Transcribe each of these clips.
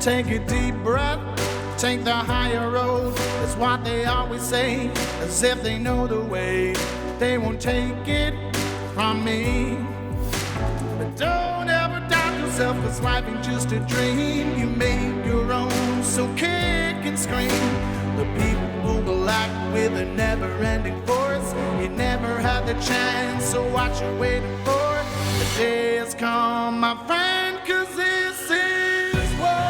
Take a deep breath, take the higher road. That's what they always say, as if they know the way. They won't take it from me. But don't ever doubt yourself, 'cause life ain't just a dream. You made your own, so kick and scream. The people will act with a never-ending force. You never had the chance, so what you waiting for? The day has come, my friend, 'cause this is war.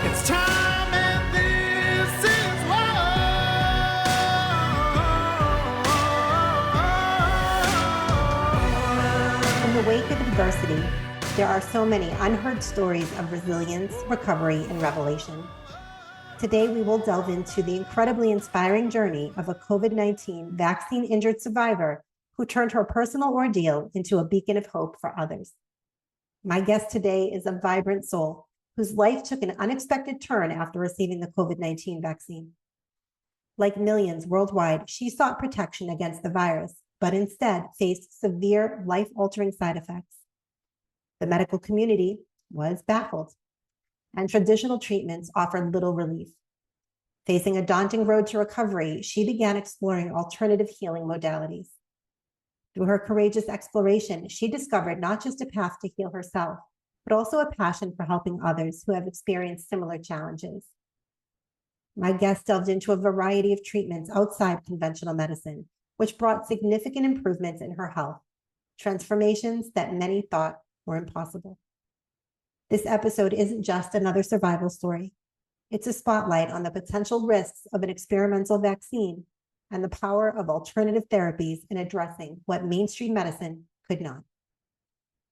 It's time and this is war. In the wake of adversity, there are so many unheard stories of resilience, recovery, and revelation. Today, we will delve into the incredibly inspiring journey of a COVID-19 vaccine-injured survivor who turned her personal ordeal into a beacon of hope for others. My guest today is a vibrant soul whose life took an unexpected turn after receiving the COVID-19 vaccine. Like millions worldwide, she sought protection against the virus, but instead faced severe, life-altering side effects. The medical community was baffled, and traditional treatments offered little relief. Facing a daunting road to recovery, she began exploring alternative healing modalities. Through her courageous exploration, she discovered not just a path to heal herself, but also a passion for helping others who have experienced similar challenges. My guest delved into a variety of treatments outside conventional medicine, which brought significant improvements in her health, transformations that many thought were impossible. This episode isn't just another survival story. It's a spotlight on the potential risks of an experimental vaccine and the power of alternative therapies in addressing what mainstream medicine could not.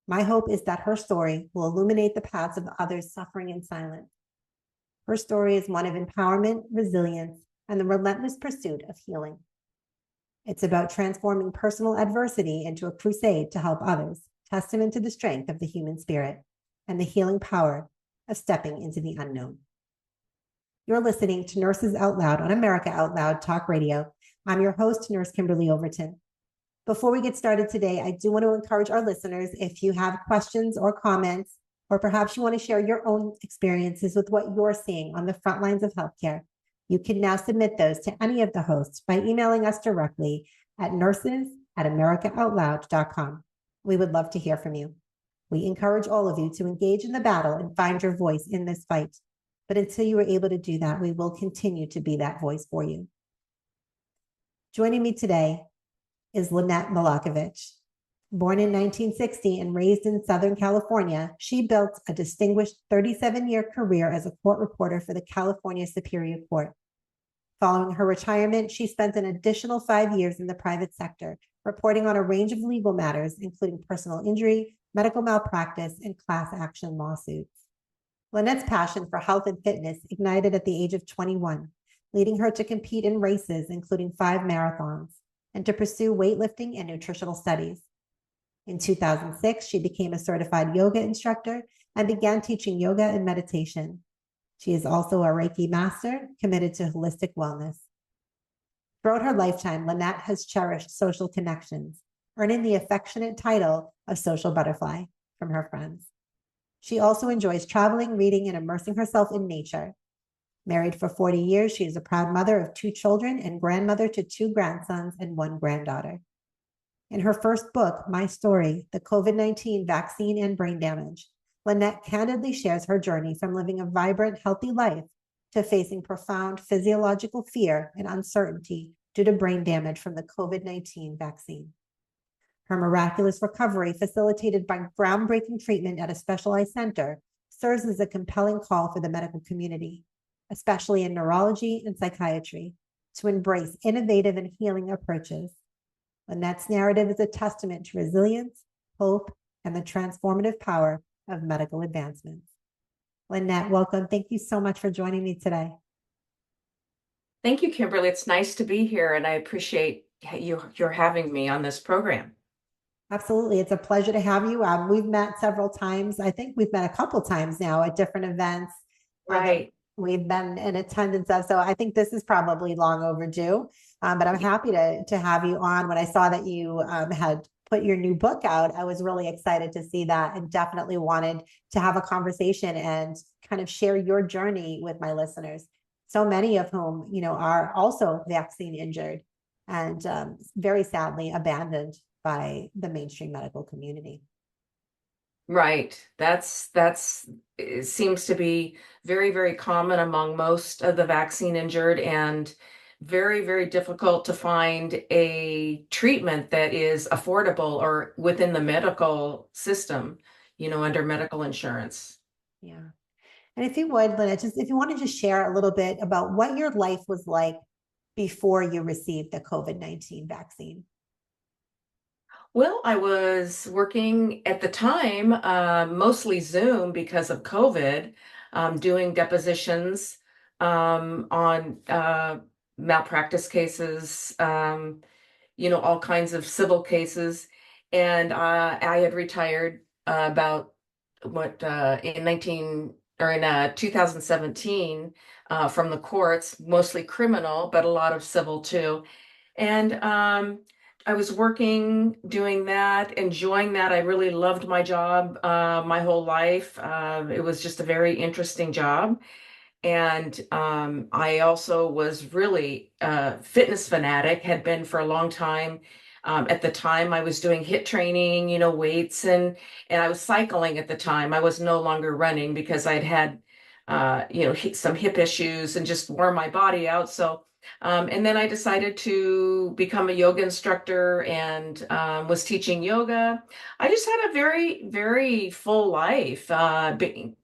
My hope is that her story will illuminate the paths of others suffering in silence. Her story is one of empowerment, resilience, and the relentless pursuit of healing. It's about transforming personal adversity into a crusade to help others, testament to the strength of the human spirit and the healing power of stepping into the unknown. You're listening to Nurses Out Loud on America Out Loud Talk Radio. I'm your host, Nurse Kimberly Overton. Before we get started today, I do want to encourage our listeners, if you have questions or comments, or perhaps you want to share your own experiences with what you're seeing on the front lines of healthcare, you can now submit those to any of the hosts by emailing us directly at nurses@americaoutloud.com. We would love to hear from you. We encourage all of you to engage in the battle and find your voice in this fight. But until you are able to do that, we will continue to be that voice for you. Joining me today is Lynette Milakovich. Born in 1960 and raised in Southern California, she built a distinguished 37-year career as a court reporter for the California Superior Court. Following her retirement, she spent an additional 5 years in the private sector, reporting on a range of legal matters, including personal injury, medical malpractice, and class action lawsuits. Lynette's passion for health and fitness ignited at the age of 21, leading her to compete in races, including 5 marathons, and to pursue weightlifting and nutritional studies. In 2006, she became a certified yoga instructor and began teaching yoga and meditation. She is also a Reiki master committed to holistic wellness. Throughout her lifetime, Lynette has cherished social connections, earning the affectionate title of social butterfly from her friends. She also enjoys traveling, reading, and immersing herself in nature. Married for 40 years, she is a proud mother of 2 children and grandmother to 2 grandsons and 1 granddaughter. In her first book, My Story, The COVID-19 Vaccine and Brain Damage, Lynette candidly shares her journey from living a vibrant, healthy life to facing profound physiological fear and uncertainty due to brain damage from the COVID-19 vaccine. Her miraculous recovery, facilitated by groundbreaking treatment at a specialized center, serves as a compelling call for the medical community, especially in neurology and psychiatry, to embrace innovative and healing approaches. Lynette's narrative is a testament to resilience, hope, and the transformative power of medical advancements. Lynette, welcome. Thank you so much for joining me today. Thank you, Kimberly. It's nice to be here, and I appreciate you're having me on this program. Absolutely. It's a pleasure to have you. We've met several times. I think we've met a couple times now at different events. Right. We've been in attendance of, so I think this is probably long overdue, but I'm happy to have you on. When I saw that you had put your new book out, I was really excited to see that and definitely wanted to have a conversation and kind of share your journey with my listeners. So many of whom, are also vaccine injured and very sadly abandoned by the mainstream medical community. Right. It seems to be very, very common among most of the vaccine injured, and very, very difficult to find a treatment that is affordable or within the medical system, under medical insurance. Yeah. And if you would, Lynette, if you want to just share a little bit about what your life was like before you received the COVID-19 vaccine. Well, I was working at the time, mostly Zoom because of COVID, doing depositions on malpractice cases, all kinds of civil cases. And I had retired about in 2017 from the courts, mostly criminal, but a lot of civil too. And I was working, doing that, enjoying that. I really loved my job my whole life. It was just a very interesting job. And I also was really fitness fanatic, had been for a long time. At the time, I was doing HIIT training, weights, and I was cycling at the time. I was no longer running because I'd had, some hip issues and just wore my body out. So, and then I decided to become a yoga instructor and was teaching yoga. I just had a very, very full life, being,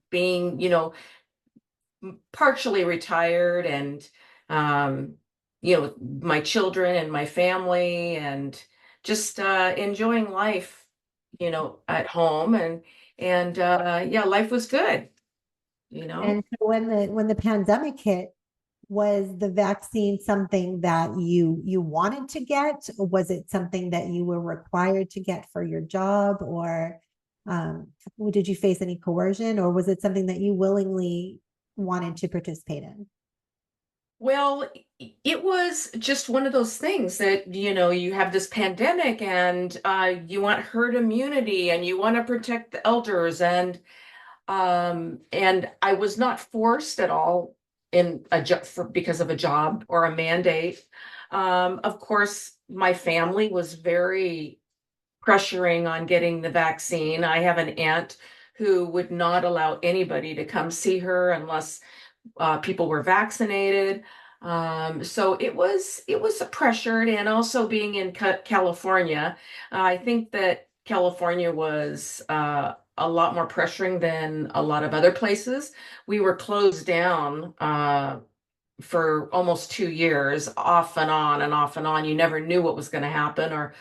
partially retired, and my children and my family, and just enjoying life, at home, and yeah, life was good. And so when the pandemic hit, was the vaccine something that you wanted to get? Or was it something that you were required to get for your job? Or did you face any coercion? Or was it something that you willingly wanted to participate in? Well, it was just one of those things that, you have this pandemic, and you want herd immunity, and you want to protect the elders, and I was not forced at all in a job because of a job or a mandate. Of course, my family was very pressuring on getting the vaccine. I have an aunt who would not allow anybody to come see her unless people were vaccinated. So it was pressured, and also being in California, I think that California was a lot more pressuring than a lot of other places. We were closed down for almost 2 years, off and on and off and on. You never knew what was going to happen, or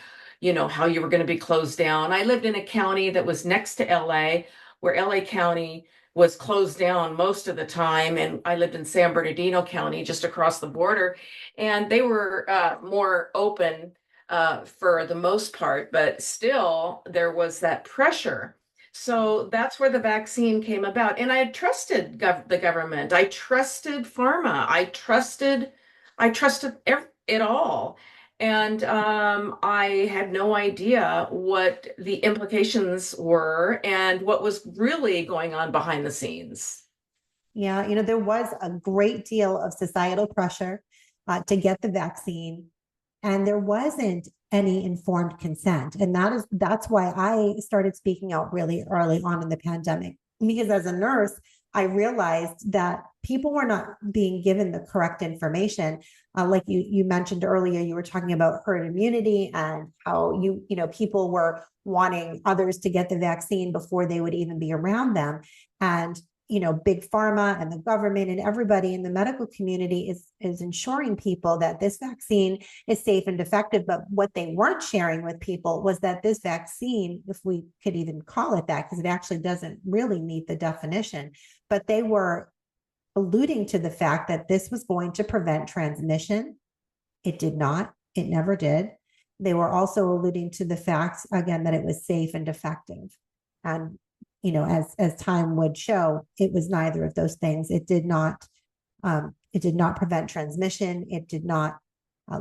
how you were going to be closed down. I lived in a county that was next to LA, where LA County was closed down most of the time, and I lived in San Bernardino County, just across the border, and they were more open for the most part, but still there was that pressure. So that's where the vaccine came about. And I had trusted the government. I trusted pharma. I trusted it all. And I had no idea what the implications were and what was really going on behind the scenes. Yeah, there was a great deal of societal pressure to get the vaccine, and there wasn't any informed consent. And that's why I started speaking out really early on in the pandemic, because as a nurse, I realized that people were not being given the correct information. Like you mentioned earlier, you were talking about herd immunity and how people were wanting others to get the vaccine before they would even be around them. And big pharma and the government and everybody in the medical community is ensuring people that this vaccine is safe and effective. But what they weren't sharing with people was that this vaccine, if we could even call it that, because it actually doesn't really meet the definition, but they were alluding to the fact that this was going to prevent transmission. It did not. It never did. They were also alluding to the fact, again, that it was safe and effective. And as time would show, it was neither of those things. It did not prevent transmission. It did not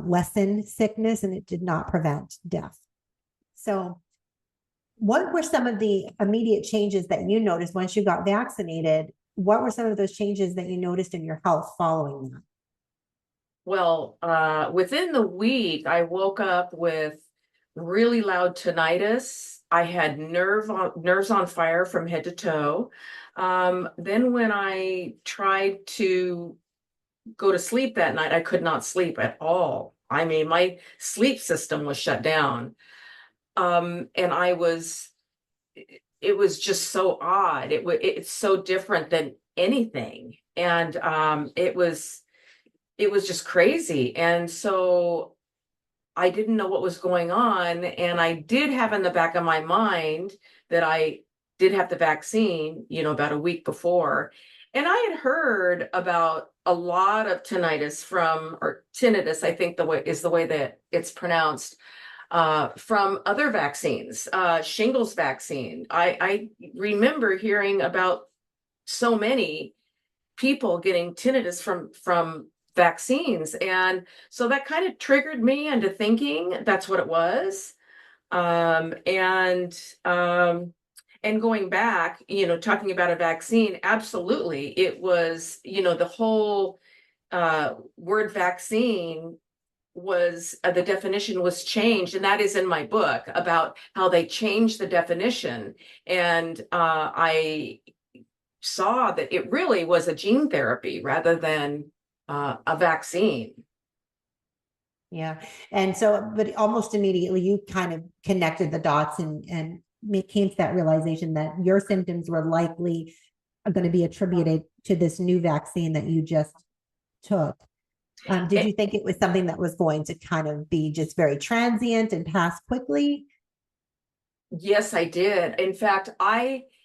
lessen sickness, and it did not prevent death. So what were some of the immediate changes that you noticed once you got vaccinated? What were some of those changes that you noticed in your health following that? Well, within the week, I woke up with really loud tinnitus. I had nerves on fire from head to toe. Then when I tried to go to sleep that night, I could not sleep at all. I mean, my sleep system was shut down. And it was just so odd. It's so different than anything. And it was just crazy. And so I didn't know what was going on. And I did have in the back of my mind that I did have the vaccine, about a week before. And I had heard about a lot of tinnitus or tinnitus, I think the way that it's pronounced, from other vaccines, shingles vaccine. I remember hearing about so many people getting tinnitus from vaccines. And so that kind of triggered me into thinking that's what it was. And going back, talking about a vaccine, absolutely. It was, the whole word vaccine was the definition was changed, and that is in my book about how they changed the definition. And I saw that it really was a gene therapy rather than a vaccine. Yeah. And so, but almost immediately you kind of connected the dots and came to that realization that your symptoms were likely going to be attributed to this new vaccine that you just took. Did you think it was something that was going to kind of be just very transient and pass quickly? Yes, I did. In fact,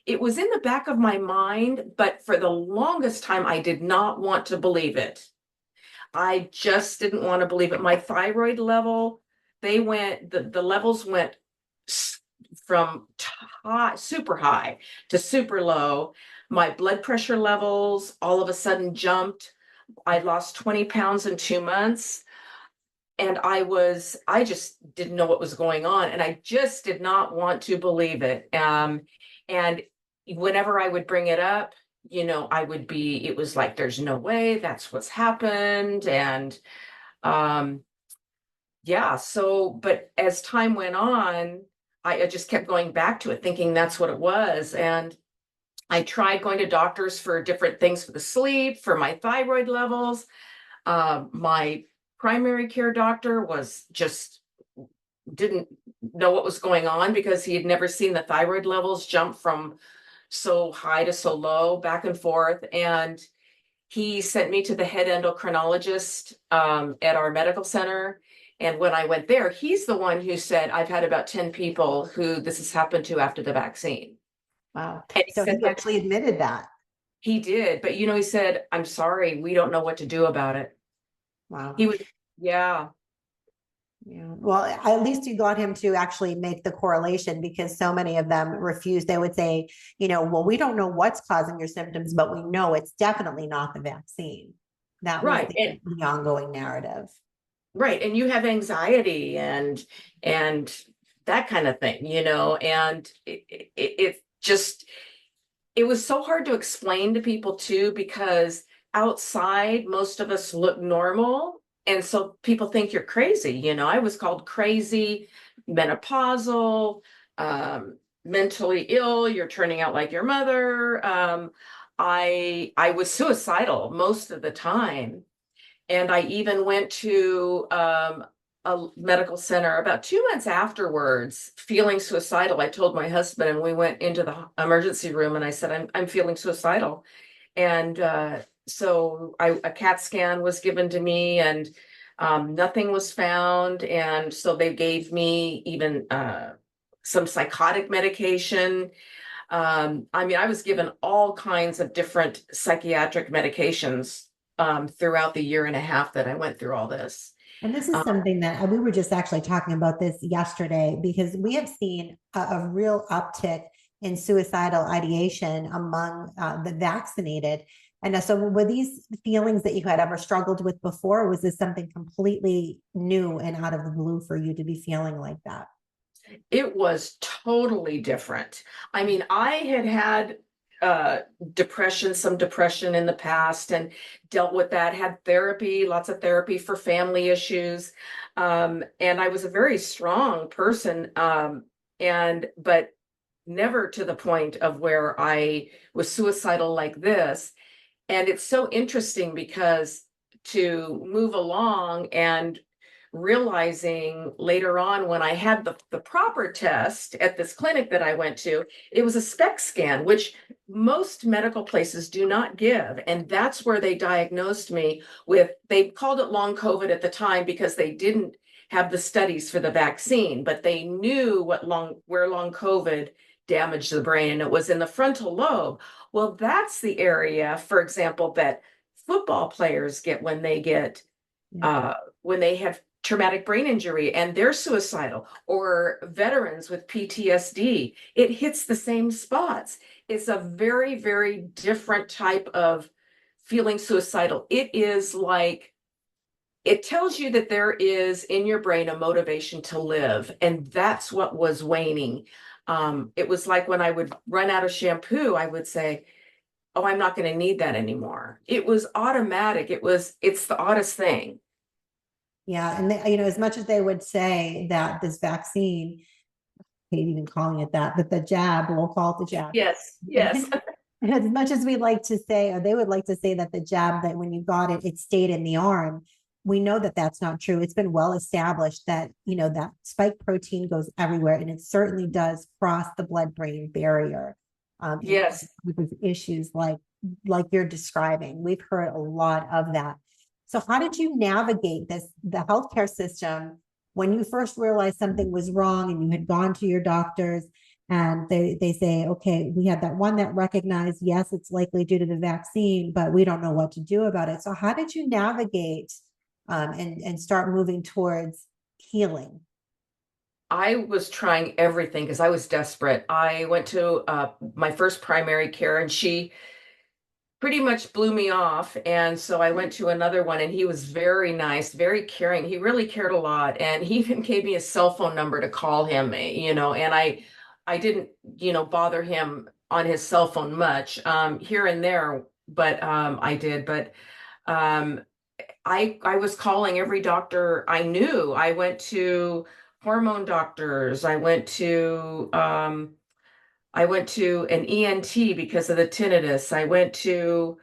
it was in the back of my mind, but for the longest time, I did not want to believe it. I just didn't want to believe it. My thyroid level, the levels went from super high to super low. My blood pressure levels all of a sudden jumped. I lost 20 pounds in 2 months. And I just didn't know what was going on. And I just did not want to believe it. And whenever I would bring it up, it was like, there's no way that's what's happened. And but as time went on, I just kept going back to it, thinking that's what it was. And I tried going to doctors for different things for the sleep, for my thyroid levels. My primary care doctor didn't know what was going on because he had never seen the thyroid levels jump from so high to so low, back and forth. And he sent me to the head endocrinologist at our medical center. And when I went there, he's the one who said, I've had about 10 people who this has happened to after the vaccine. Wow. And So he actually admitted that. He did. But, he said, I'm sorry, we don't know what to do about it. Wow. He was, yeah. Yeah. Well, at least you got him to actually make the correlation, because so many of them refused. They would say, well, we don't know what's causing your symptoms, but we know it's definitely not the vaccine. That was the ongoing narrative. Right. And you have anxiety and that kind of thing, and it was so hard to explain to people too, because outside, most of us look normal. And so people think you're crazy. I was called crazy, menopausal, mentally ill. You're turning out like your mother. I was suicidal most of the time. And I even went to a medical center about 2 months afterwards, feeling suicidal. I told my husband, and we went into the emergency room, and I said, I'm feeling suicidal. And so a CAT scan was given to me, and nothing was found. And so they gave me even some psychotic medication. I was given all kinds of different psychiatric medications throughout the year and a half that I went through all this. And this is something that we were just actually talking about this yesterday, because we have seen a real uptick in suicidal ideation among the vaccinated. And so were these feelings that you had ever struggled with before, or was this something completely new and out of the blue for you to be feeling like that? It was totally different. I mean, I had depression, some depression in the past, and dealt with that, had therapy, lots of therapy for family issues. And I was a very strong person, but never to the point of where I was suicidal like this. And it's so interesting because to move along and realizing later on when I had the proper test at this clinic that I went to, it was a SPECT scan, which most medical places do not give. And that's where they diagnosed me with, they called it long COVID at the time because they didn't have the studies for the vaccine, but they knew where long COVID damaged the brain, and it was in the frontal lobe. Well, that's the area, for example, that football players get when they have traumatic brain injury and they're suicidal, or veterans with PTSD. It hits the same spots. It's a very, very different type of feeling suicidal. It is like, it tells you that there is in your brain a motivation to live, and that's what was waning. It was like when I would run out of shampoo, I would say, oh, I'm not going to need that anymore. It was automatic. It's the oddest thing. Yeah. And they, as much as they would say that this vaccine, I hate even calling it that, but the jab, we'll call it the jab. Yes, yes. As much as we like to say, or they would like to say that the jab, that when you got it, it stayed in the arm. We know that that's not true. It's been well established that, that spike protein goes everywhere, and it certainly does cross the blood-brain barrier. Yes. With issues like you're describing, we've heard a lot of that. So how did you navigate the healthcare system, when you first realized something was wrong and you had gone to your doctors and they say, okay, we had that one that recognized, yes, it's likely due to the vaccine, but we don't know what to do about it. So how did you navigate and start moving towards healing? I was trying everything because I was desperate. I went to my first primary care, and she pretty much blew me off. And so I went to another one, and he was very nice, very caring. He really cared a lot. And he even gave me a cell phone number to call him, and I didn't, bother him on his cell phone much, here and there, but I did. But I was calling every doctor I knew. I went to hormone doctors. I went to an ENT because of the tinnitus. I went to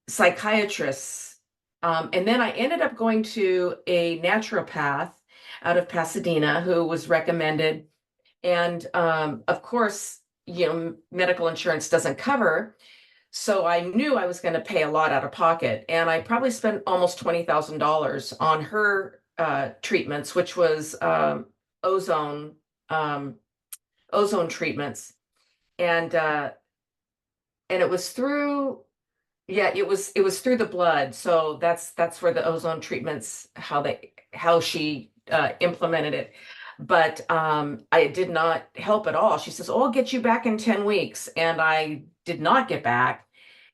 psychiatrists. And then I ended up going to a naturopath out of Pasadena who was recommended. And of course, medical insurance doesn't cover. So I knew I was going to pay a lot out of pocket. And I probably spent almost $20,000 on her treatments, which was ozone treatments. And it was through, yeah, it was through the blood. So that's where the ozone treatments, how she implemented it. But I did not help at all. She says, oh, I'll get you back in 10 weeks. And I did not get back.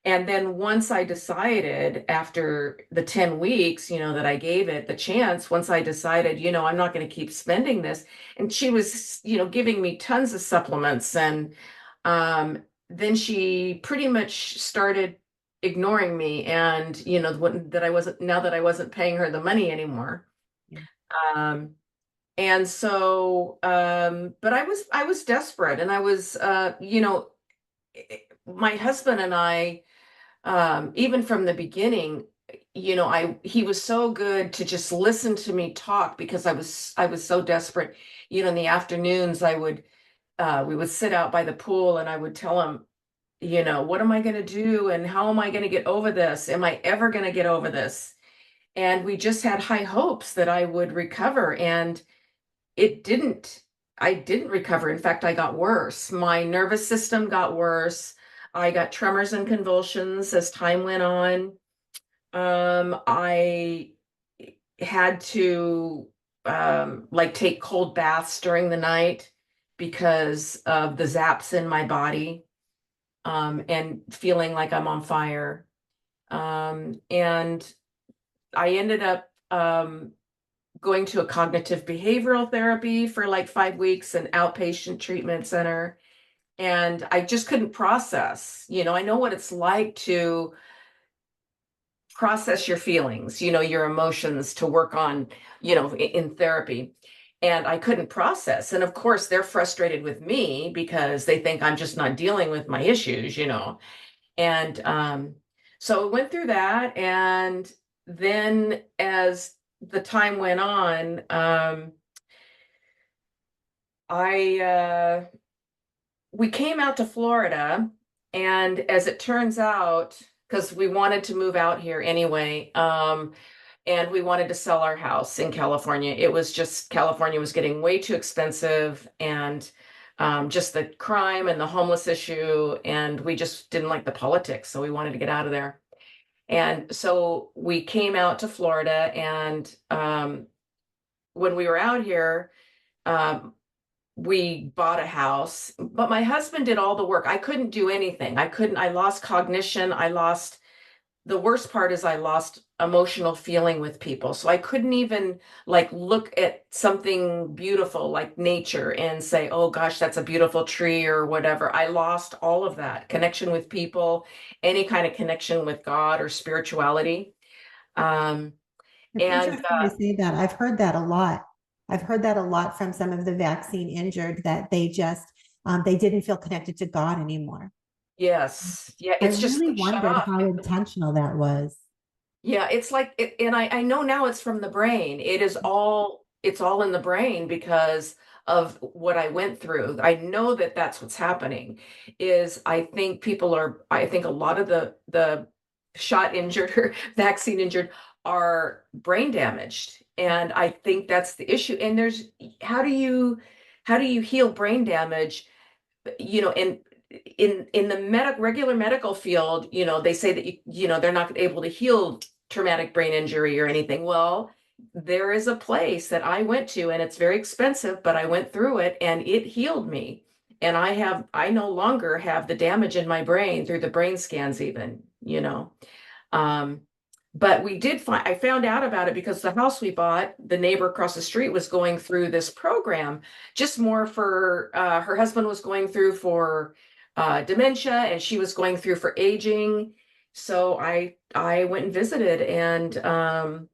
And then once I decided, after the 10 weeks, that I gave it the chance, once I decided, I'm not going to keep spending this. And she was, giving me tons of supplements. And then she pretty much started ignoring me, and, that I wasn't paying her the money anymore. Yeah. And so, but I was desperate, and I was, my husband and I, even from the beginning, he was so good to just listen to me talk, because I was so desperate. In the afternoons, we would sit out by the pool, and I would tell him, what am I going to do? And how am I going to get over this? Am I ever going to get over this? And we just had high hopes that I would recover, and I didn't recover. In fact, I got worse. My nervous system got worse. I got tremors and convulsions as time went on. I had to take cold baths during the night because of the zaps in my body, and feeling like I'm on fire. And I ended up going to a cognitive behavioral therapy for like 5 weeks, an outpatient treatment center. And I just couldn't process, I know what it's like to process your feelings, your emotions, to work on, in therapy. And I couldn't process. And of course, they're frustrated with me because they think I'm just not dealing with my issues. And so I went through that. And then as the time went on, we came out to Florida. And as it turns out, because we wanted to move out here anyway, and we wanted to sell our house in California. It was just, California was getting way too expensive, and just the crime and the homeless issue, and we just didn't like the politics, so we wanted to get out of there. And so we came out to Florida, and when we were out here, um, we bought a house, but my husband did all the work. I couldn't do anything. I lost cognition. The worst part is I lost emotional feeling with people. So I couldn't even like look at something beautiful like nature and say, oh gosh, that's a beautiful tree or whatever. I lost all of that connection with people, any kind of connection with God or spirituality. Um, It's and interesting you say that. I've heard that a lot. I've heard that a lot from some of the vaccine injured, that they didn't feel connected to God anymore. yes, yeah, I it's just really the wondered shock. how intentional that was. Yeah, it's like, and I know now it's from the brain. It's all in the brain because of what I went through. I know that that's what's happening. I think a lot of the shot injured or vaccine injured are brain damaged. And I think that's the issue. And how do you, how do you heal brain damage? In the regular medical field, they say that they're not able to heal traumatic brain injury or anything. Well, there is a place that I went to, and it's very expensive, but I went through it and it healed me. And I no longer have the damage in my brain through the brain scans even. Um, but I found out about it because the house we bought, the neighbor across the street was going through this program, just more for, her husband was going through for dementia, and she was going through for aging. So I went and visited, and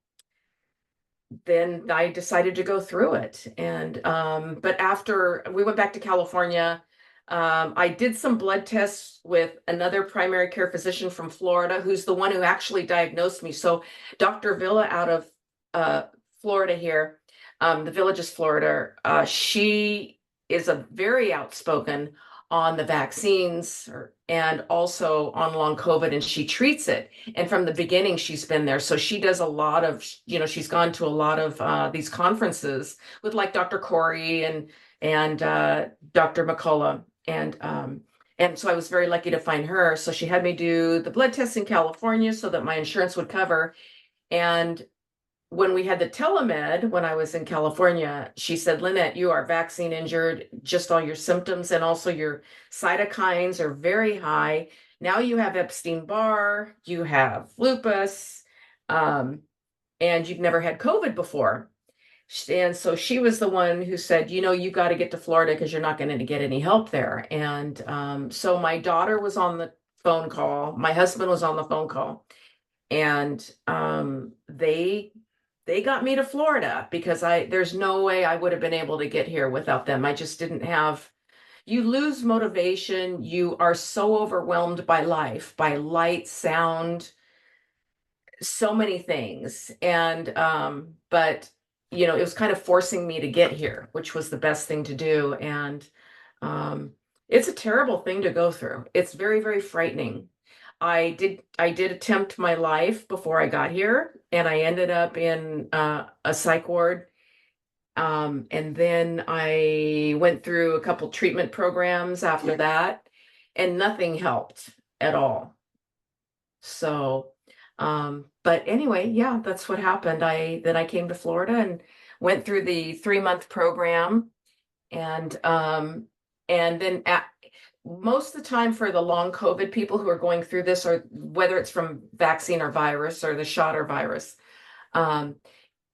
then I decided to go through it. And but after we went back to California, I did some blood tests with another primary care physician from Florida, who's the one who actually diagnosed me. So Dr. Villa out of Florida here, the Villages, Florida, she is a very outspoken on the vaccines, and also on long COVID, and she treats it. And from the beginning, she's been there. So she does a lot of, she's gone to a lot of these conferences with like Dr. Corey and Dr. McCullough. And so I was very lucky to find her. So she had me do the blood tests in California so that my insurance would cover. And when we had the telemed, when I was in California, she said, Lynette, you are vaccine injured, just all your symptoms and also your cytokines are very high. Now you have Epstein-Barr, you have lupus, and you've never had COVID before. And so she was the one who said, you got to get to Florida because you're not going to get any help there. And so my daughter was on the phone call, my husband was on the phone call, and they got me to Florida because there's no way I would have been able to get here without them. I just didn't have, you lose motivation. You are so overwhelmed by life, by light, sound, so many things. And, but it was kind of forcing me to get here, which was the best thing to do. And, it's a terrible thing to go through. It's very, very frightening. I did attempt my life before I got here, and I ended up in a psych ward. And then I went through a couple treatment programs after that, and nothing helped at all. So, but anyway, yeah, that's what happened. Then I came to Florida and went through the 3-month program, and then most of the time for the long COVID people who are going through this, or whether it's from vaccine or virus or the shot or virus,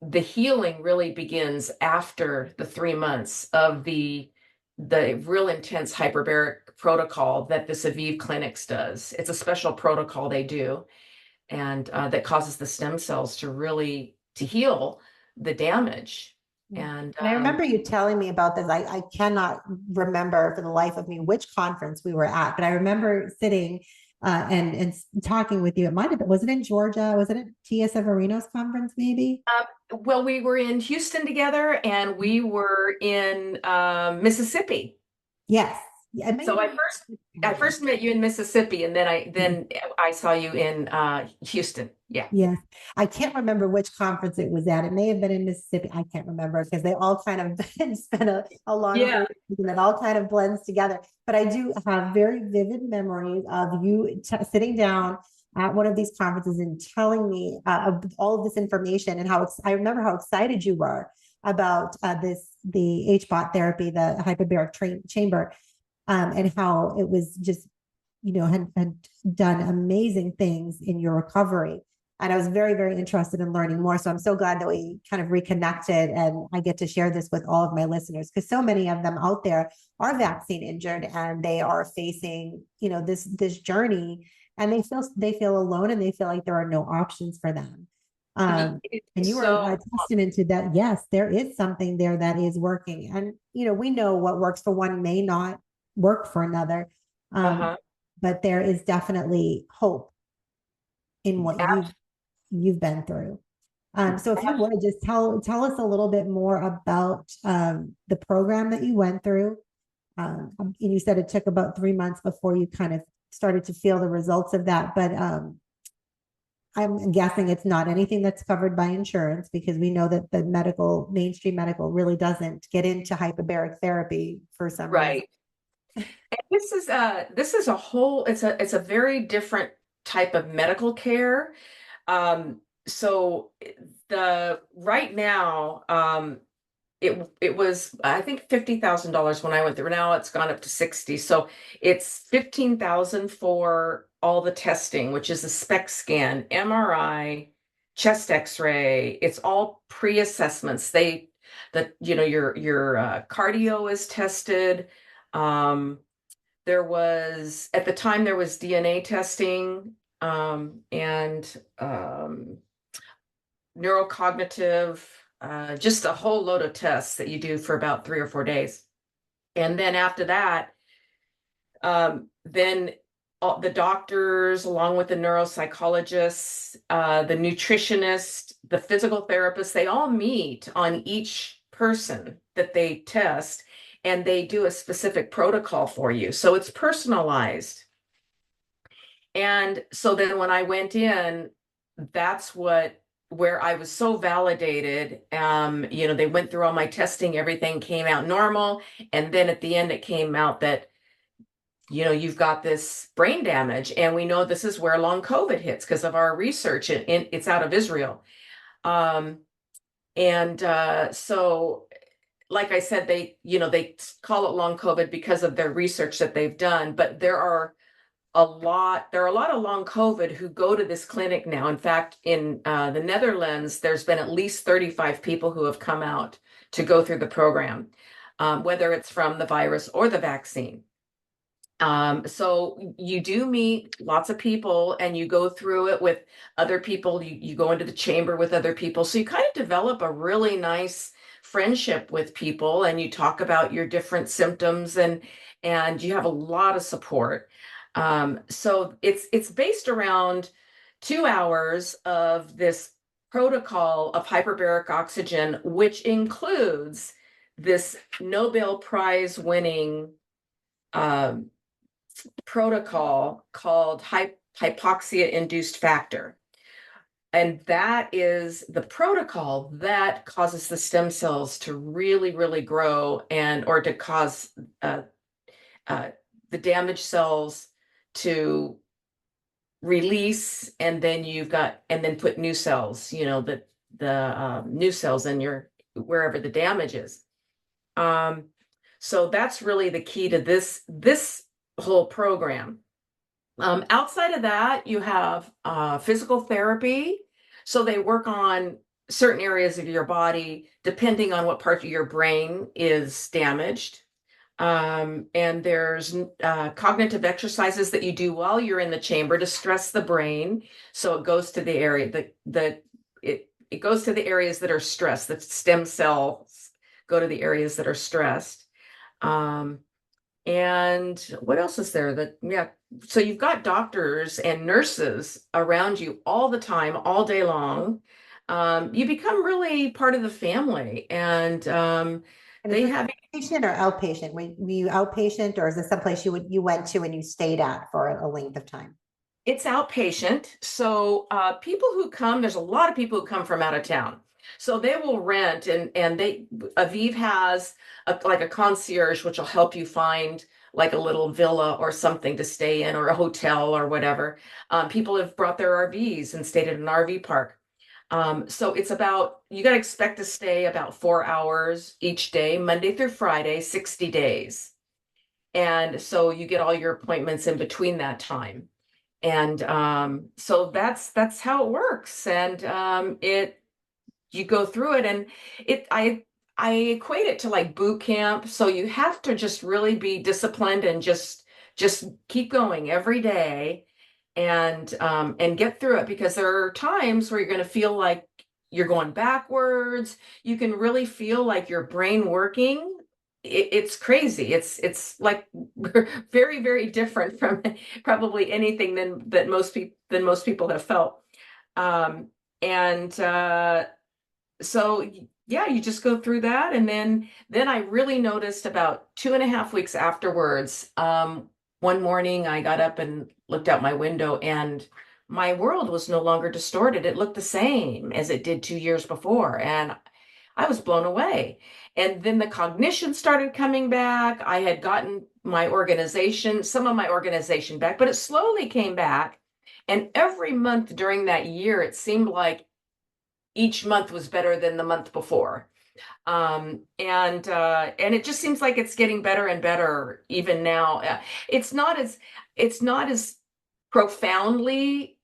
the healing really begins after the 3 months of the real intense hyperbaric protocol that this Aviv Clinics does. It's a special protocol they do, and that causes the stem cells to really to heal the damage. And I remember you telling me about this. I cannot remember for the life of me which conference we were at, but I remember sitting and talking with you. It might have been, was it in Georgia? Was it at Tia Severino's conference, maybe? well, we were in Houston together, and we were in Mississippi. Yes. Yeah, it may So have I been- first met you in Mississippi, and then I saw you in Houston. Yeah. Yes. I can't remember which conference it was at. It may have been in Mississippi. I can't remember because they all kind of it's been a long Yeah. and it all kind of blends together. But I do have very vivid memories of you sitting down at one of these conferences and telling me of all of this information and how I remember how excited you were about the HBOT therapy, the hyperbaric chamber, and how it was just, had done amazing things in your recovery. And I was very, very interested in learning more. So I'm so glad that we kind of reconnected and I get to share this with all of my listeners, because so many of them out there are vaccine injured and they are facing, this journey, and they feel alone and they feel like there are no options for them. And you are a testament to that. Yes, there is something there that is working. And, we know what works for one may not work for another. But there is definitely hope in what you've been through. So if you would just tell us a little bit more about the program that you went through. And you said it took about 3 months before you kind of started to feel the results of that. But I'm guessing it's not anything that's covered by insurance, because we know that the mainstream medical really doesn't get into hyperbaric therapy for some reason. And this is a whole, it's a very different type of medical care. So right now, it was, I think, $50,000 when I went through. Now it's gone up to 60. So it's 15,000 for all the testing, which is a SPECT scan, MRI, chest X-ray. It's all pre-assessments. Your cardio is tested. There was, at the time, there was DNA testing, and neurocognitive, just a whole load of tests that you do for about 3 or 4 days. And then after that, then the doctors, along with the neuropsychologists, the nutritionist, the physical therapist, they all meet on each person that they test, and they do a specific protocol for you. So it's personalized. And so then when I went in, that's where I was so validated. They went through all my testing, everything came out normal. And then at the end, it came out that, you've got this brain damage. And we know this is where long COVID hits because of our research. It's out of Israel. So like I said, they call it long COVID because of their research that they've done, but there are a lot of long COVID who go to this clinic now. In fact, in the Netherlands, there's been at least 35 people who have come out to go through the program, whether it's from the virus or the vaccine. So you do meet lots of people and you go through it with other people. You go into the chamber with other people. So you kind of develop a really nice friendship with people, and you talk about your different symptoms, and you have a lot of support. So it's based around 2 hours of this protocol of hyperbaric oxygen, which includes this Nobel Prize winning protocol called hypoxia-induced factor. And that is the protocol that causes the stem cells to really, really grow, or to cause the damaged cells to release, and then put new cells, the new cells in wherever the damage is. So that's really the key to this whole program. Outside of that, you have physical therapy. So they work on certain areas of your body, depending on what part of your brain is damaged. And there's cognitive exercises that you do while you're in the chamber to stress the brain. So it goes to the area it goes to the areas that are stressed. The stem cells go to the areas that are stressed. And what else is there? So you've got doctors and nurses around you all the time, all day long. You become really part of the family, and And they is this have patient or outpatient? Were you outpatient, or is this someplace you went to and you stayed at for a length of time? It's outpatient. So people who come, there's a lot of people who come from out of town. So they will rent, and Aviv has like a concierge, which will help you find like a little villa or something to stay in, or a hotel or whatever. People have brought their RVs and stayed at an RV park. So it's you got to expect to stay about 4 hours each day, Monday through Friday, 60 days. And so you get all your appointments in between that time. And so that's how it works. And you go through it, and I equate it to like boot camp. So you have to just really be disciplined and just keep going every day, and get through it, because there are times where you're going to feel like you're going backwards. You can really feel like your brain working. It's crazy. It's like very, very different from probably anything than most people have felt. And so yeah, you just go through that, and then I really noticed about 2.5 weeks afterwards. One morning I got up and looked out my window, and my world was no longer distorted. It looked the same as it did 2 years before, and I was blown away. And then the cognition started coming back. I had gotten some of my organization back, but it slowly came back. And every month during that year, it seemed like each month was better than the month before. And it just seems like it's getting better and better even now. It's not as profoundly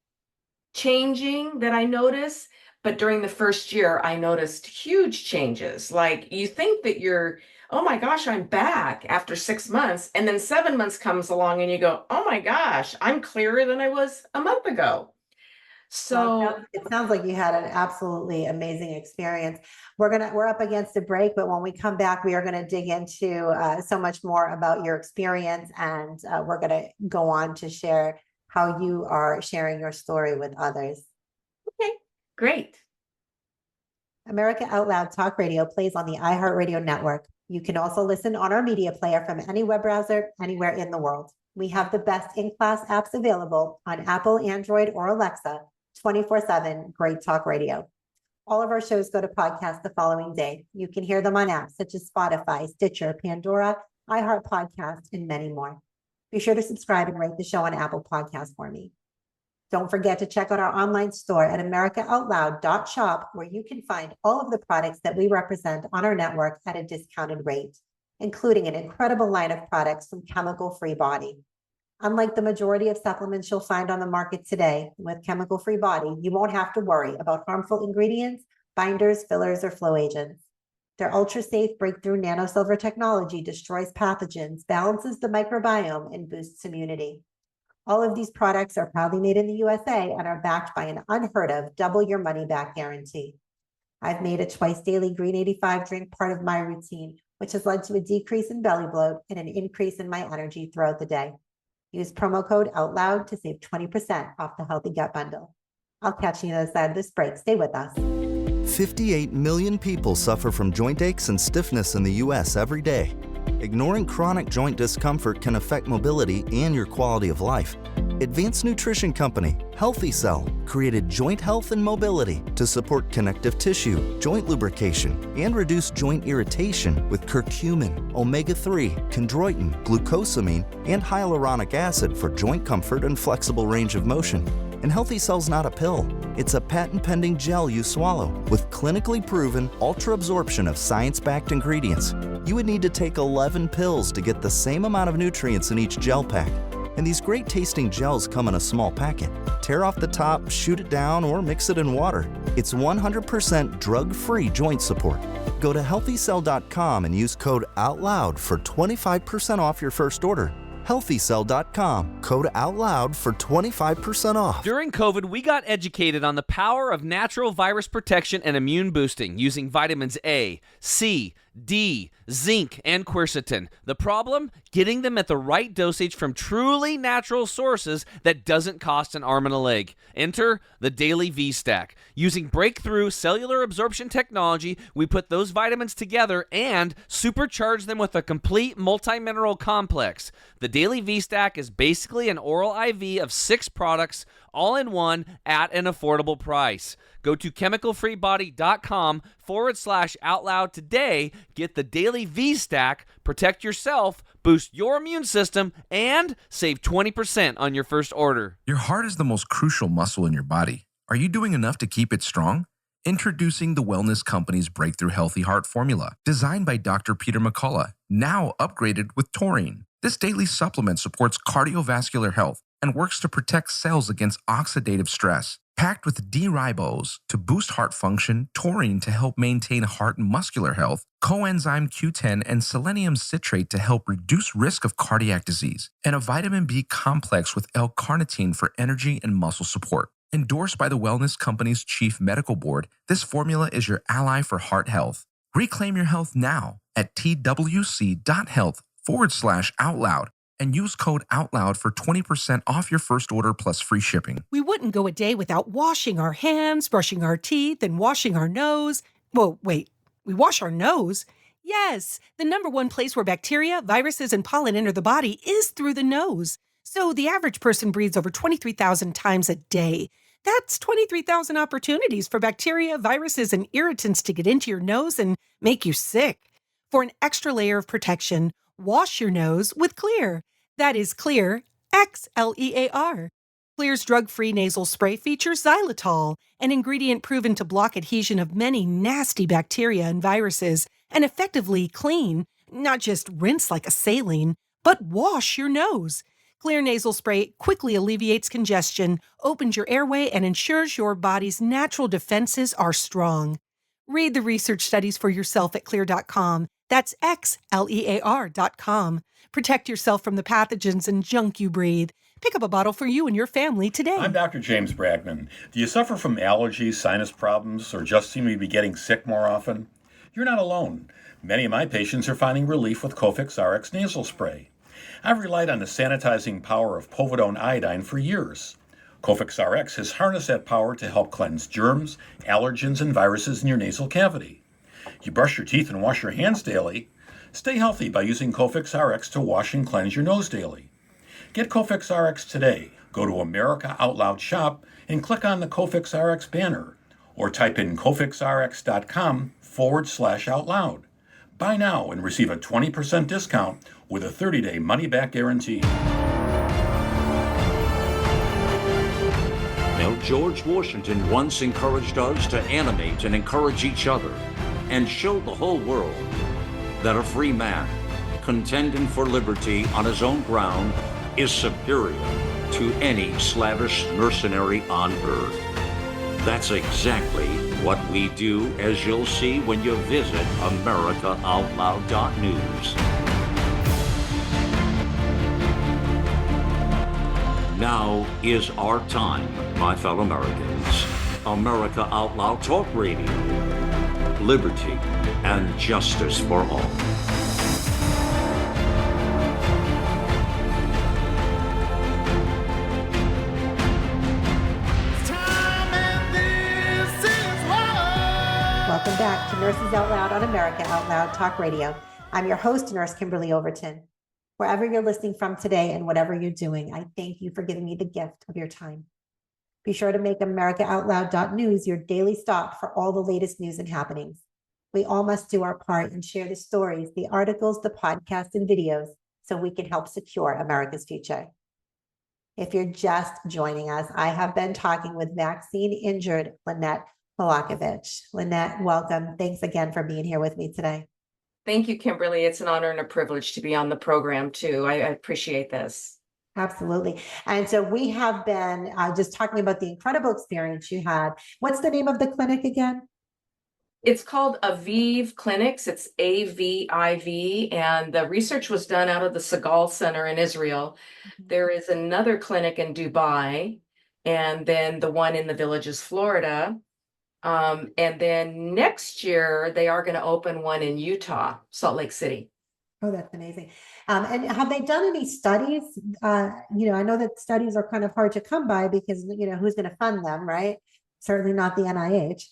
changing that I notice. But during the first year, I noticed huge changes. Like, you think that oh my gosh, I'm back after 6 months. And then 7 months comes along and you go, oh my gosh, I'm clearer than I was a month ago. So it sounds like you had an absolutely amazing experience. We're up against a break, but when we come back, we are going to dig into so much more about your experience, and we're going to go on to share how you are sharing your story with others. Okay, great. America Out Loud Talk Radio plays on the iHeartRadio network. You can also listen on our media player from any web browser, anywhere in the world. We have the best in-class apps available on Apple, Android, or Alexa, 24/7 Great Talk Radio. All of our shows go to podcast the following day. You can hear them on apps such as Spotify, Stitcher, Pandora, iHeart Podcast, and many more. Be sure to subscribe and rate the show on Apple Podcasts for me. Don't forget to check out our online store at americaoutloud.shop, where you can find all of the products that we represent on our network at a discounted rate, including an incredible line of products from Chemical Free Body. Unlike the majority of supplements you'll find on the market today, with Chemical Free Body, you won't have to worry about harmful ingredients, binders, fillers, or flow agents. Their ultra-safe breakthrough nanosilver technology destroys pathogens, balances the microbiome, and boosts immunity. All of these products are proudly made in the USA and are backed by an unheard of double your money back guarantee. I've made a twice daily Green 85 drink part of my routine, which has led to a decrease in belly bloat and an increase in my energy throughout the day. Use promo code OUTLOUD to save 20% off the Healthy Gut Bundle. I'll catch you on the other side of this break. Stay with us. 58 million people suffer from joint aches and stiffness in the U.S. every day. Ignoring chronic joint discomfort can affect mobility and your quality of life. Advanced nutrition company Healthy Cell created Joint Health and Mobility to support connective tissue, joint lubrication, and reduce joint irritation with curcumin, omega-3, chondroitin, glucosamine, and hyaluronic acid for joint comfort and flexible range of motion. And Healthy Cell's not a pill. It's a patent-pending gel you swallow with clinically proven ultra-absorption of science-backed ingredients. You would need to take 11 pills to get the same amount of nutrients in each gel pack. And these great tasting gels come in a small packet. Tear off the top, shoot it down, or mix it in water. It's 100% drug-free joint support. Go to healthycell.com and use code OUTLOUD for 25% off your first order. healthycell.com, code OUTLOUD for 25% off. During COVID, we got educated on the power of natural virus protection and immune boosting using vitamins A, C, D, zinc, and quercetin. The problem? Getting them at the right dosage from truly natural sources that doesn't cost an arm and a leg. Enter the Daily V-Stack. Using breakthrough cellular absorption technology, we put those vitamins together and supercharge them with a complete multi-mineral complex. The Daily V-Stack is basically an oral IV of 6 products, all in one at an affordable price. Go to chemicalfreebody.com/outloud today. Get the Daily V-Stack, protect yourself, boost your immune system, and save 20% on your first order. Your heart is the most crucial muscle in your body. Are you doing enough to keep it strong? Introducing the Wellness Company's Breakthrough Healthy Heart Formula, designed by Dr. Peter McCullough, now upgraded with taurine. This daily supplement supports cardiovascular health and works to protect cells against oxidative stress. Packed with D-ribose to boost heart function, taurine to help maintain heart and muscular health, coenzyme Q10 and selenium citrate to help reduce risk of cardiac disease, and a vitamin B complex with L-carnitine for energy and muscle support. Endorsed by the Wellness Company's Chief Medical Board, this formula is your ally for heart health. Reclaim your health now at twc.health/outloud. And use code OUTLOUD for 20% off your first order plus free shipping. We wouldn't go a day without washing our hands, brushing our teeth, and washing our nose. Whoa, wait, we wash our nose? Yes, the number one place where bacteria, viruses, and pollen enter the body is through the nose. So the average person breathes over 23,000 times a day. That's 23,000 opportunities for bacteria, viruses, and irritants to get into your nose and make you sick. For an extra layer of protection, wash your nose with Xlear. That is Xlear, Xlear. Xlear's drug-free nasal spray features xylitol, an ingredient proven to block adhesion of many nasty bacteria and viruses and effectively clean, not just rinse like a saline, but wash your nose. Xlear nasal spray quickly alleviates congestion, opens your airway, and ensures your body's natural defenses are strong. Read the research studies for yourself at Xlear.com. That's Xlear.com. Protect yourself from the pathogens and junk you breathe. Pick up a bottle for you and your family today. I'm Dr. James Bragman. Do you suffer from allergies, sinus problems, or just seem to be getting sick more often? You're not alone. Many of my patients are finding relief with Cofix RX nasal spray. I've relied on the sanitizing power of povidone iodine for years. Cofix RX has harnessed that power to help cleanse germs, allergens, and viruses in your nasal cavity. You brush your teeth and wash your hands daily. Stay healthy by using Cofix RX to wash and cleanse your nose daily. Get Cofix RX today. Go to America Out Loud Shop and click on the Cofix RX banner or type in cofixrx.com/outloud. Buy now and receive a 20% discount with a 30-day money-back guarantee. Now, George Washington once encouraged us to animate and encourage each other and show the whole world that a free man contending for liberty on his own ground is superior to any slavish mercenary on earth. That's exactly what we do, as you'll see when you visit AmericaOutloud.news. Now is our time, my fellow Americans. America Out Loud Talk Radio. Liberty and justice for all. Welcome back to Nurses Out Loud on America Out Loud Talk Radio. I'm your host, Nurse Kimberly Overton. Wherever you're listening from today and whatever you're doing, I thank you for giving me the gift of your time. Be sure to make AmericaOutloud.news your daily stop for all the latest news and happenings. We all must do our part and share the stories, the articles, the podcasts, and videos so we can help secure America's future. If you're just joining us, I have been talking with vaccine-injured Lynette Milakovich. Lynette, welcome. Thanks again for being here with me today. Thank you, Kimberly. It's an honor and a privilege to be on the program, too. I appreciate this. Absolutely. And so we have been just talking about the incredible experience you had. What's the name of the clinic again? It's called Aviv Clinics. It's AVIV, and the research was done out of the Segal Center in Israel. There is another clinic in Dubai, and then the one in the Villages, Florida. And then next year, they are going to open one in Utah, Salt Lake City. Oh, that's amazing. And have they done any studies? I know that studies are kind of hard to come by because, who's going to fund them, right? Certainly not the NIH.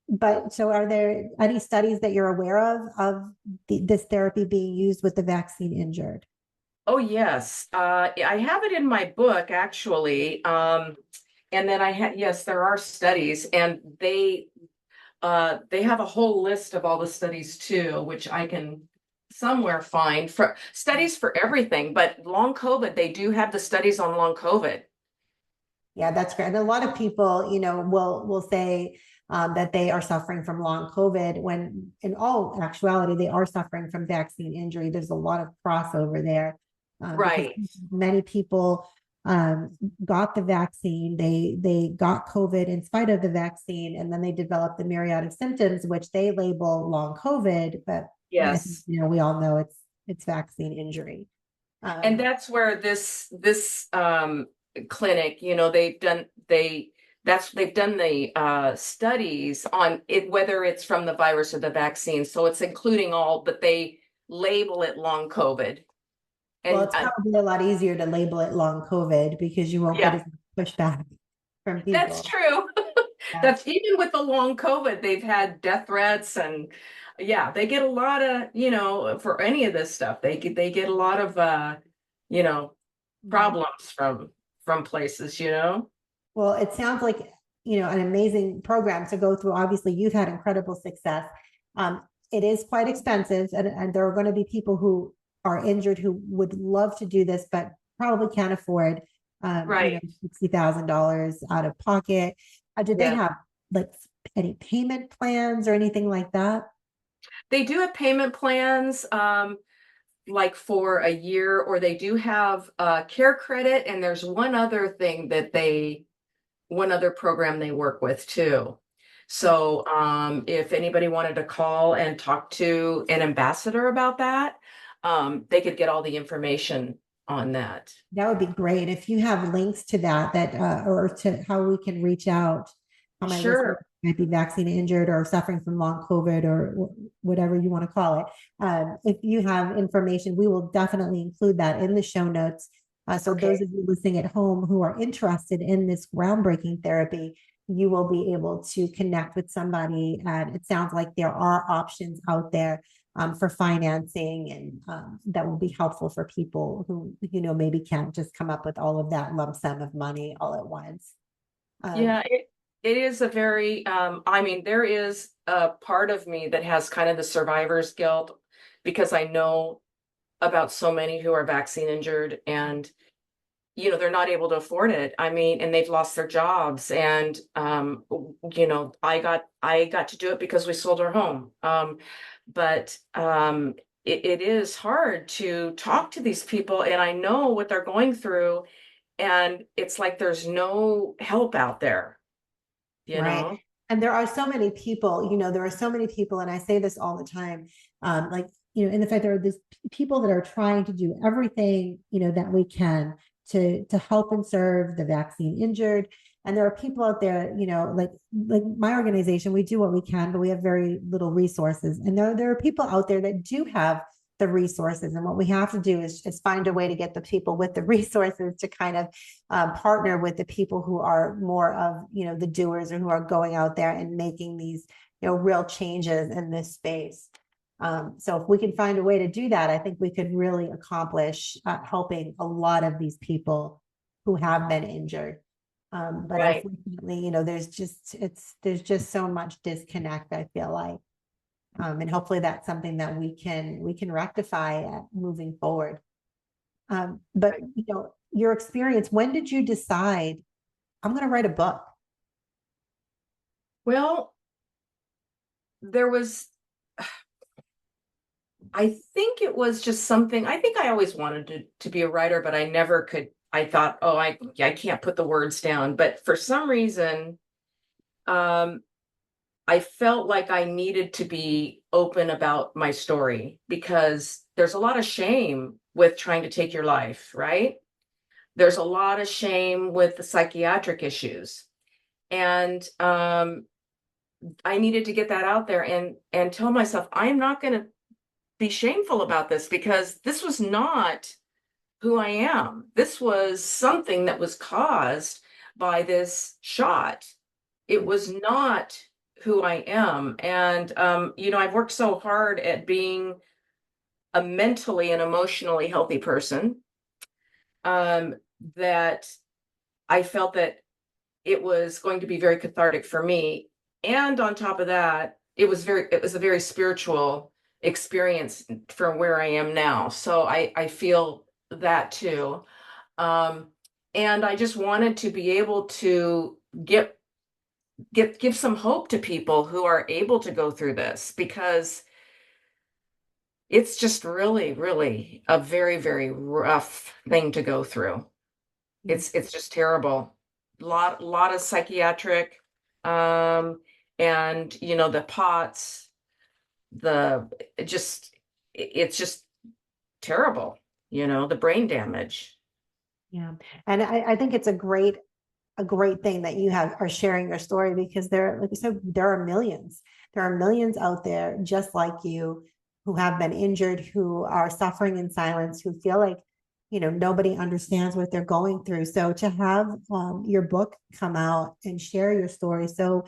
But so are there any studies that you're aware of this therapy being used with the vaccine injured? Oh, yes. I have it in my book, actually. And then yes, there are studies, and they have a whole list of all the studies too, which I can somewhere find for studies for everything. But long COVID, they do have the studies on long COVID. Yeah, that's great. And a lot of people, will say that they are suffering from long COVID when in all actuality, they are suffering from vaccine injury. There's a lot of crossover there. Right. Many people got the vaccine, they got COVID in spite of the vaccine, and then they developed the myriad of symptoms, which they label long COVID, but Yes. we all know it's vaccine injury. And that's where this clinic, they've done the studies on it, whether it's from the virus or the vaccine. So it's including all, but they label it long COVID. And well, it's probably a lot easier to label it long COVID because you won't get as much pushback from people. That's true. That's even with the long COVID, they've had death threats, and they get a lot of, for any of this stuff, they get a lot of problems from places. Well, it sounds like, an amazing program to go through. Obviously, you've had incredible success. It is quite expensive, and there are going to be people who are injured who would love to do this, but probably can't afford Right. $60,000 out of pocket. Did they have like any payment plans or anything like that? They do have payment plans, like for a year, or they do have care credit, and there's one other program they work with too. So if anybody wanted to call and talk to an ambassador about that, they could get all the information on that. That would be great. If you have links to that, or to how we can reach out. My Sure. Might be vaccine injured or suffering from long COVID or whatever you want to call it. If you have information, we will definitely include that in the show notes. So those of you listening at home who are interested in this groundbreaking therapy, you will be able to connect with somebody. And it sounds like there are options out there for financing, and that will be helpful for people who, maybe can't just come up with all of that lump sum of money all at once. It is a very, there is a part of me that has kind of the survivor's guilt, because I know about so many who are vaccine injured, and, they're not able to afford it. And they've lost their jobs, and, I got to do it because we sold our home. But it is hard to talk to these people, and I know what they're going through, and it's like there's no help out there. Right. And there are so many people, and I say this all the time, in the fact there are these people that are trying to do everything, that we can to help and serve the vaccine injured. And there are people out there, like my organization, we do what we can, but we have very little resources. And there are people out there that do have the resources. And what we have to do is find a way to get the people with the resources to kind of partner with the people who are more of, the doers, or who are going out there and making these, real changes in this space. So if we can find a way to do that, I think we could really accomplish helping a lot of these people who have been injured. But unfortunately, there's just so much disconnect, I feel like. And hopefully that's something that we can rectify moving forward. But your experience, when did you decide I'm going to write a book? Well, there was I think it was just something, I think I always wanted to be a writer, but I never could. I thought, oh, I can't put the words down. But for some reason, um, I felt like I needed to be open about my story because there's a lot of shame with trying to take your life, right? There's a lot of shame with the psychiatric issues. And I needed to get that out there and tell myself, I'm not going to be shameful about this because this was not who I am. This was something that was caused by this shot. It was not who I am. And, I've worked so hard at being a mentally and emotionally healthy person, that I felt that it was going to be very cathartic for me. And on top of that, it was a very spiritual experience from where I am now. So I feel that too. Um, and I just wanted to be able to give some hope to people who are able to go through this, because it's just really, really a very, very rough thing to go through. It's just terrible. Lot of psychiatric, and the POTS, it's just terrible, the brain damage. Yeah. And I think it's a great thing that you are sharing your story, because like you said, there are millions. There are millions out there just like you who have been injured, who are suffering in silence, who feel like, nobody understands what they're going through. So to have your book come out and share your story so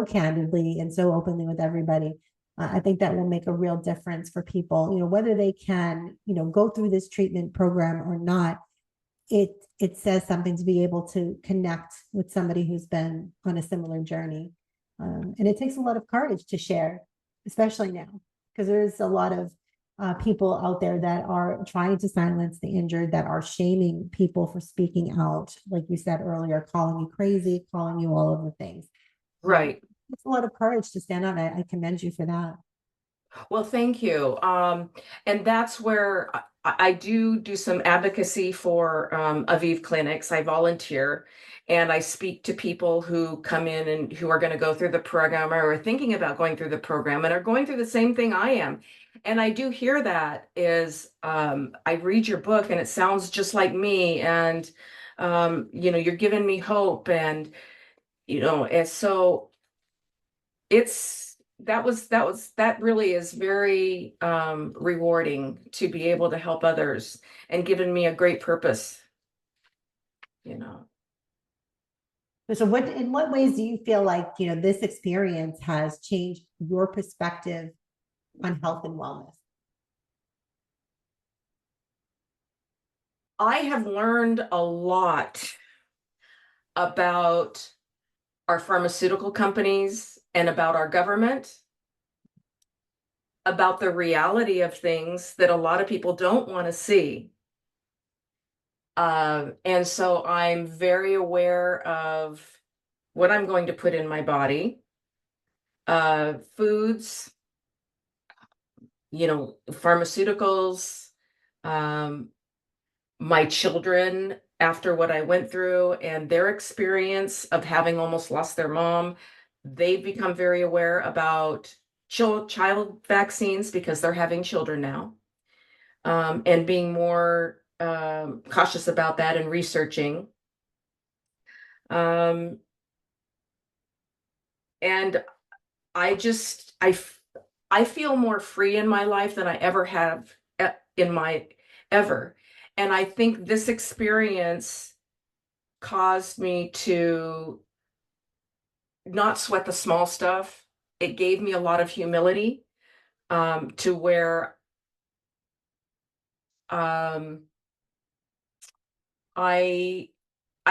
candidly and so openly with everybody, I think that will make a real difference for people, whether they can, go through this treatment program or not. It says something to be able to connect with somebody who's been on a similar journey. And it takes a lot of courage to share, especially now, because there's a lot of people out there that are trying to silence the injured, that are shaming people for speaking out, like you said earlier, calling you crazy, calling you all of the things. Right. It's a lot of courage to stand up. I commend you for that. Well, thank you. And that's where I do some advocacy for Aviv clinics. I volunteer and I speak to people who come in and who are going to go through the program or are thinking about going through the program and are going through the same thing I am. And I do hear that is, I read your book and it sounds just like me. And, you're giving me hope and so that really is very rewarding to be able to help others and given me a great purpose. So in what ways do you feel like, this experience has changed your perspective on health and wellness? I have learned a lot about our pharmaceutical companies and about our government, about the reality of things that a lot of people don't want to see. And so I'm very aware of what I'm going to put in my body, foods, pharmaceuticals, my children, after what I went through and their experience of having almost lost their mom, they've become very aware about child vaccines because they're having children now, and being more cautious about that and researching. And I feel more free in my life than I ever have ever. And I think this experience caused me to not sweat the small stuff. It gave me a lot of humility, to where I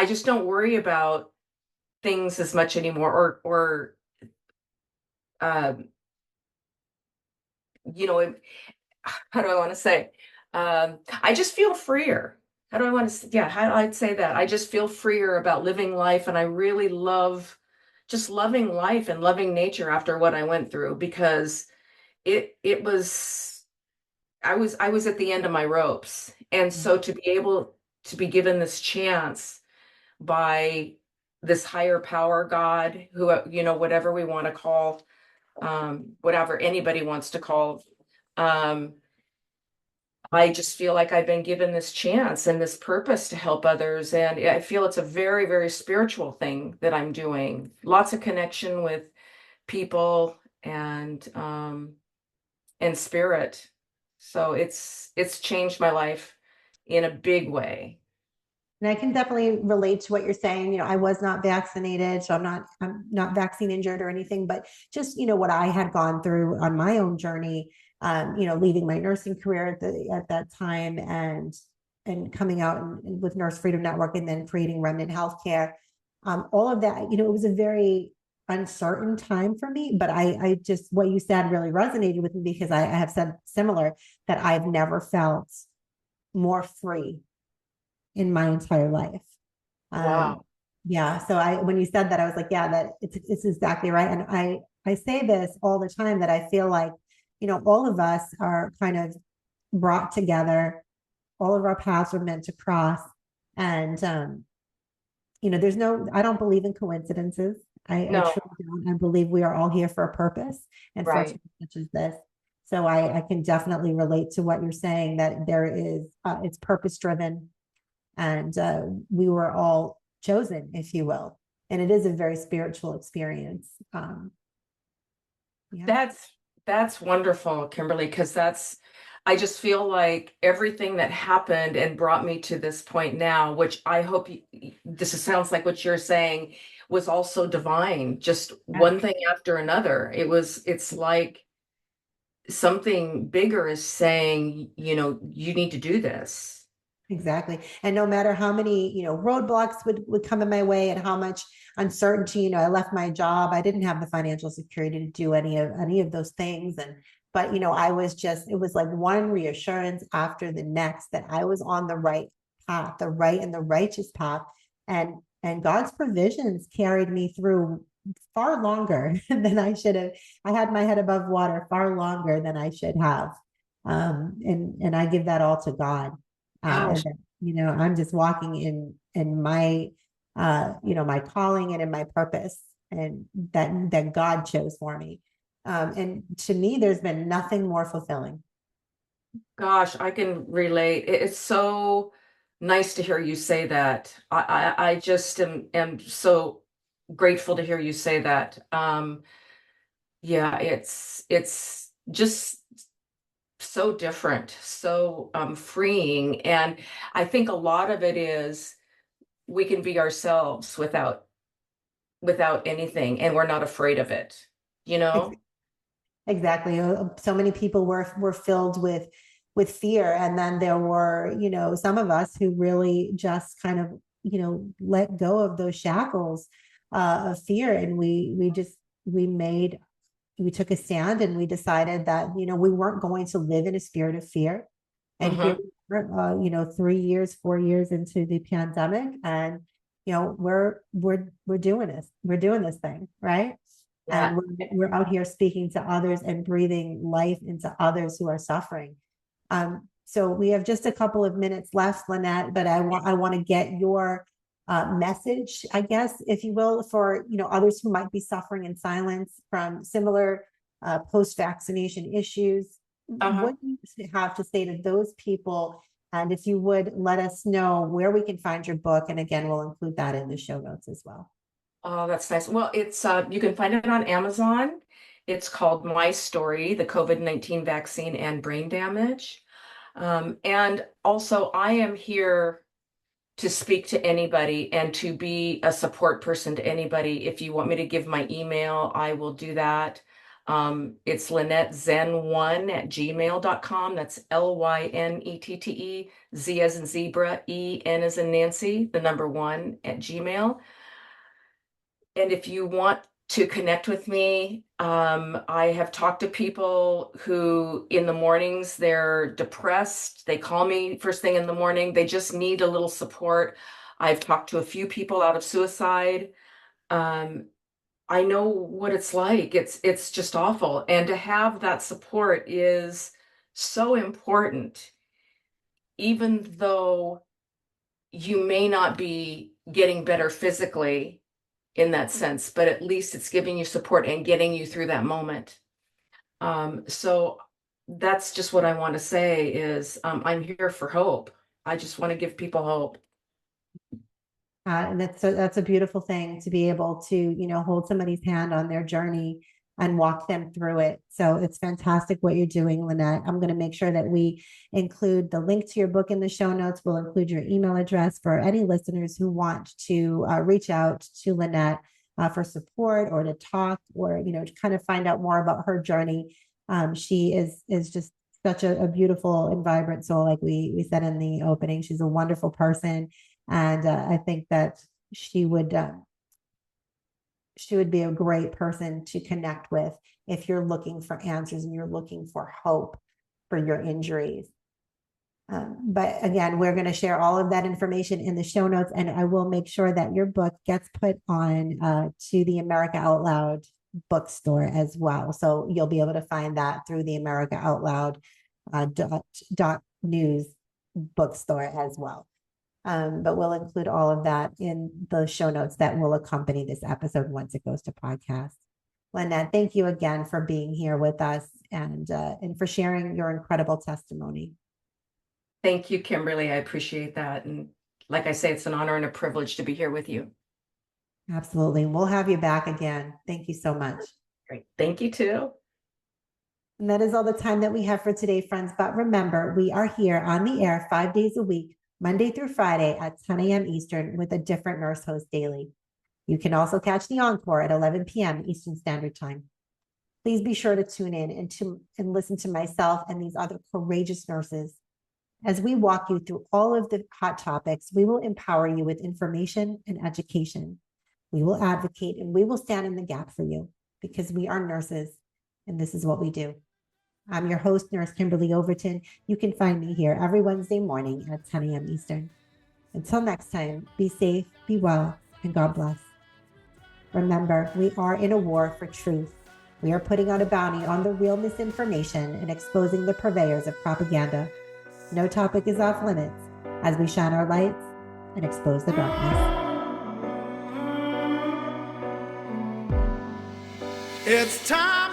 just don't worry about things as much anymore, or how do I want to say? I just feel freer. How do I want to? Yeah, how I'd say that. I just feel freer about living life, and I really love just loving life and loving nature after what I went through, because it was I was at the end of my ropes. And so to be able to be given this chance by this higher power, God, who, whatever we want to call, whatever anybody wants to call, um, I just feel like I've been given this chance and this purpose to help others. And I feel it's a very, very spiritual thing that I'm doing. Lots of connection with people and spirit. So it's changed my life in a big way. And I can definitely relate to what you're saying. I was not vaccinated, so I'm not vaccine injured or anything, but just, what I had gone through on my own journey, leaving my nursing career at that time and coming out with Nurse Freedom Network and then creating Remnant Healthcare. All of that, it was a very uncertain time for me, but I just, what you said really resonated with me, because I have said similar, that I've never felt more free in my entire life. Wow. Yeah. So when you said that, I was like, yeah, that it's exactly right. And I say this all the time, that I feel like, all of us are kind of brought together. All of our paths are meant to cross. And, I don't believe in coincidences. I No, truly don't. I believe we are all here for a purpose and for a right. time such as this. So I can definitely relate to what you're saying, that there is, it's purpose driven. And we were all chosen, if you will. And it is a very spiritual experience. Yeah. That's wonderful, Kimberly, because I just feel like everything that happened and brought me to this point now, which I hope sounds like what you're saying was also divine, just one thing after another. It's like something bigger is saying, you need to do this. Exactly. And no matter how many, roadblocks would come in my way and how much uncertainty, I left my job. I didn't have the financial security to do any of those things. But it was like one reassurance after the next that I was on the right path, the right and the righteous path. And God's provisions carried me through far longer than I should have. I had my head above water far longer than I should have. And I give that all to God. And I'm just walking in my my calling and in my purpose, and that God chose for me. And to me, there's been nothing more fulfilling. Gosh, I can relate. It's so nice to hear you say that. I just am so grateful to hear you say that. Yeah, it's just so different, so freeing. And I think a lot of it is we can be ourselves without anything, and we're not afraid of it, Exactly. So many people were filled with fear, and then there were some of us who really just kind of let go of those shackles of fear, and we took a stand, and we decided that we weren't going to live in a spirit of fear. And here we are, 4 years into the pandemic, and we're doing this. We're doing this thing, right? Yeah. And we're out here speaking to others and breathing life into others who are suffering. So we have just a couple of minutes left, Lynette, but I want to get your message, I guess, if you will, for others who might be suffering in silence from similar post-vaccination issues. What do you have to say to those people? And if you would let us know where we can find your book, and again, we'll include that in the show notes as well. Oh, that's nice. Well, it's you can find it on Amazon. It's called My Story: The COVID-19 Vaccine and Brain Damage. And also, I am here to speak to anybody and to be a support person to anybody. If you want me to give my email, I will do that. It's LynetteZen1@gmail.com. That's LYNETTE, Z as in zebra, EN as in Nancy, the number 1 @gmail. And if you want to connect with me, I have talked to people who in the mornings, they're depressed. They call me first thing in the morning. They just need a little support. I've talked to a few people out of suicide. I know what it's like. It's just awful. And to have that support is so important, even though you may not be getting better physically in that sense, but at least it's giving you support and getting you through that moment. So that's just what I want to say is I'm here for hope. I just want to give people hope. And that's a beautiful thing to be able to, hold somebody's hand on their journey and walk them through it. So it's fantastic what you're doing, Lynette. I'm going to make sure that we include the link to your book in the show notes. We'll include your email address for any listeners who want to reach out to Lynette for support or to talk or, to kind of find out more about her journey. She is just such a beautiful and vibrant soul. Like we said in the opening, she's a wonderful person. And I think that she would be a great person to connect with if you're looking for answers and you're looking for hope for your injuries. But again, we're going to share all of that information in the show notes, and I will make sure that your book gets put on to the America Out Loud bookstore as well. So you'll be able to find that through the America Out Loud .news bookstore as well. But we'll include all of that in the show notes that will accompany this episode once it goes to podcast. Lynette, thank you again for being here with us and for sharing your incredible testimony. Thank you, Kimberly. I appreciate that. And like I say, it's an honor and a privilege to be here with you. Absolutely. We'll have you back again. Thank you so much. Great. Thank you too. And that is all the time that we have for today, friends. But remember, we are here on the air 5 days a week, Monday through Friday at 10 a.m. Eastern with a different nurse host daily. You can also catch the encore at 11 p.m. Eastern Standard Time. Please be sure to tune in and listen to myself and these other courageous nurses. As we walk you through all of the hot topics, we will empower you with information and education. We will advocate and we will stand in the gap for you because we are nurses and this is what we do. I'm your host, Nurse Kimberly Overton. You can find me here every Wednesday morning at 10 a.m. Eastern. Until next time, be safe, be well, and God bless. Remember, we are in a war for truth. We are putting out a bounty on the real misinformation and exposing the purveyors of propaganda. No topic is off limits as we shine our lights and expose the darkness. It's time